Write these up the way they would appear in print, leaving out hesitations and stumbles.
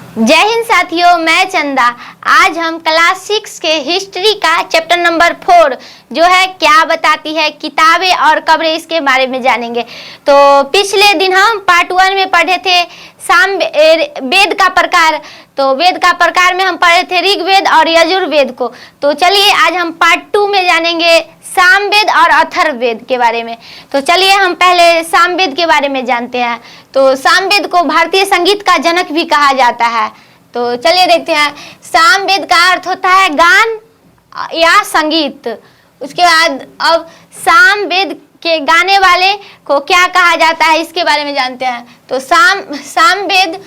जय हिंद साथियों, मैं चंदा। आज हम क्लास 6 के हिस्ट्री का चैप्टर नंबर 4 जो है क्या बताती है किताबें और कब्रें, इसके बारे में जानेंगे। तो पिछले दिन हम पार्ट 1 में पढ़े थे वेद का प्रकार। तो वेद का प्रकार में हम पढ़े थे ऋग्वेद और यजुर्वेद को। तो चलिए आज हम पार्ट 2 में जानेंगे सामवेद और अथर्ववेद के बारे में। तो चलिए हम पहले सामवेद के बारे में जानते हैं। तो सामवेद को भारतीय संगीत का जनक भी कहा जाता है। तो चलिए देखते हैं। सामवेद का अर्थ होता है गान या संगीत। उसके बाद अब सामवेद के गाने वाले को क्या कहा जाता है, इसके बारे में जानते हैं। तो सामवेद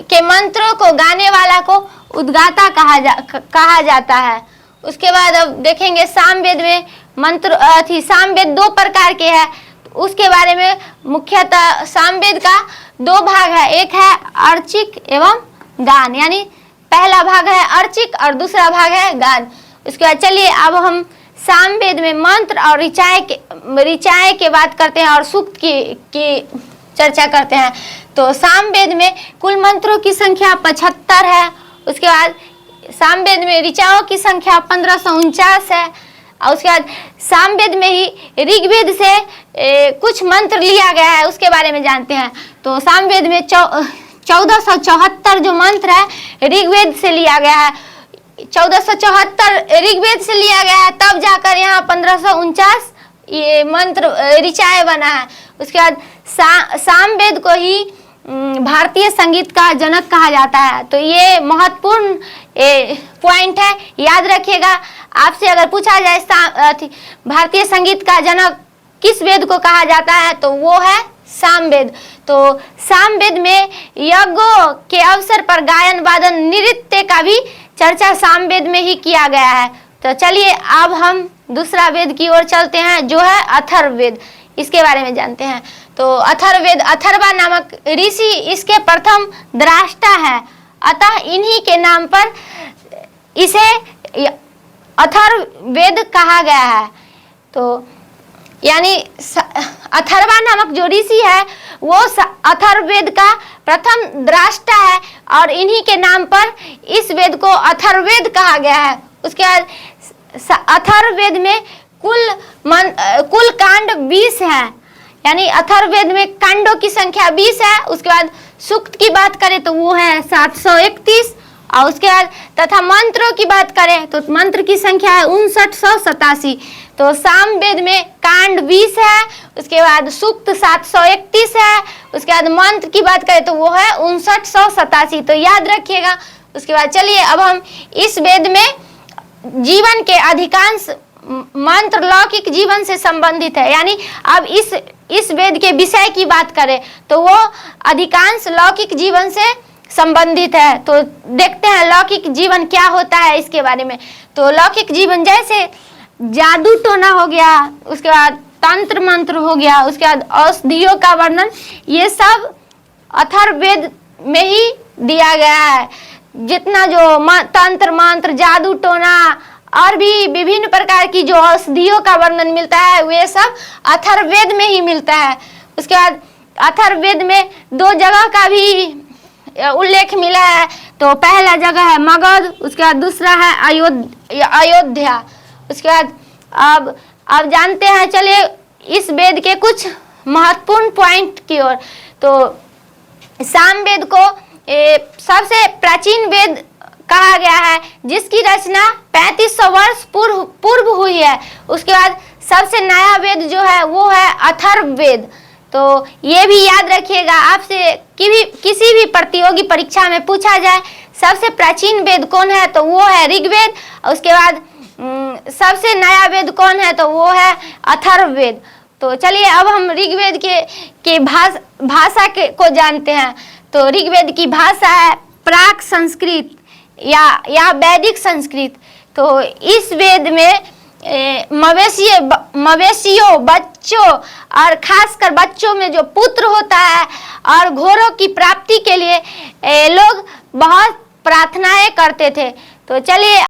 के मंत्रों को गाने वाला को उद्गाता कहा जाता है। उसके बाद अब देखेंगे सामवेद में सामवेद 2 प्रकार के हैं। उसके बारे में मुख्यतः सामवेद का 2 भाग है, एक है अर्चिक एवं गान, यानी पहला भाग है अर्चिक और दूसरा भाग है गान। उसके बाद चलिए अब हम सामवेद में मंत्र और ऋचाएं के बात करते हैं और सूक्त की चर्चा करते हैं। तो सामवेद में कुल मंत्रों की संख्या 75 है। उसके बाद सामवेद में ऋचाओं की संख्या 1549 है। और उसके बाद सामवेद में ही ऋग्वेद से कुछ मंत्र लिया गया है, उसके बारे में जानते हैं। तो सामवेद में 1474 जो मंत्र है ऋग्वेद से लिया गया है। 1474 ऋग्वेद से लिया गया है, तब जाकर यहाँ 1549 ये मंत्र ऋचाएं बना है। उसके बाद सामवेद को ही भारतीय संगीत का जनक कहा जाता है। तो ये महत्वपूर्ण पॉइंट है, याद रखिएगा। आपसे अगर पूछा जाए भारतीय संगीत का जनक किस वेद को कहा जाता है, तो वो है सामवेद। तो सामवेद में यज्ञों के अवसर पर गायन वादन नृत्य का भी चर्चा सामवेद में ही किया गया है। तो चलिए अब हम दूसरा वेद की ओर चलते हैं, जो है अथर्ववेद। इसके बारे में जानते हैं। तो अथर्ववेद, अथर्वा नामक ऋषि इसके प्रथम द्रष्टा है, अतः इन्हीं के नाम पर इसे अथर्ववेद कहा गया है। तो यानी अथर्वा नामक जो ऋषि है वो अथर्ववेद का प्रथम द्रष्टा है और इन्हीं के नाम पर इस वेद को अथर्ववेद कहा गया है। उसके बाद अथर्ववेद में कुल कांड 20 है, यानी अथर्ववेद में कांडों की संख्या 20 है। उसके बाद सूक्त की बात करें तो वो है 731। और उसके बाद तथा मंत्रों की बात करें तो मंत्र की संख्या है 5987। तो सामवेद में कांड 20 है, उसके बाद सूक्त 731 है। उसके बाद मंत्र की बात करें तो वो है 5987। तो याद रखिएगा। उसके बाद चलिए अब हम इस वेद में जीवन के अधिकांश मंत्र लौकिक जीवन से संबंधित है, यानी अब इस वेद के विषय की बात करें तो वो अधिकांश लौकिक जीवन से संबंधित है। तो देखते हैं लौकिक जीवन क्या होता है इसके बारे में। तो लौकिक जीवन जैसे जादू टोना हो गया, उसके बाद तंत्र मंत्र हो गया, उसके बाद औषधियों का वर्णन, ये सब अथर्ववेद में ही दिया गया है। जितना जो तंत्र मंत्र, जादू टोना और भी विभिन्न प्रकार की जो औषधियों का वर्णन मिलता है वे सब अथर्ववेद में ही मिलता है। उसके बाद अथर्ववेद में 2 जगह का भी उल्लेख मिला है। तो पहला जगह है मगध, उसके बाद दूसरा है अयोध्या। उसके बाद अब जानते हैं, चलिए इस वेद के कुछ महत्वपूर्ण पॉइंट की ओर। तो सामवेद को सबसे प्राचीन वेद कहा गया है, जिसकी रचना 3500 वर्ष पूर्व हुई है। उसके बाद सबसे नया वेद जो है वो है अथर्ववेद। तो ये भी याद रखिएगा, आपसे किसी भी प्रतियोगी परीक्षा में पूछा जाए सबसे प्राचीन वेद कौन है तो वो है ऋग्वेद। उसके बाद सबसे नया वेद कौन है तो वो है अथर्ववेद। तो चलिए अब हम ऋग्वेद के भाषा को जानते हैं। तो ऋग्वेद की भाषा है प्राक संस्कृत या वैदिक संस्कृत। तो इस वेद में मवेशियों, बच्चों और खासकर बच्चों में जो पुत्र होता है और घोड़ों की प्राप्ति के लिए लोग बहुत प्रार्थनाएं करते थे। तो चलिए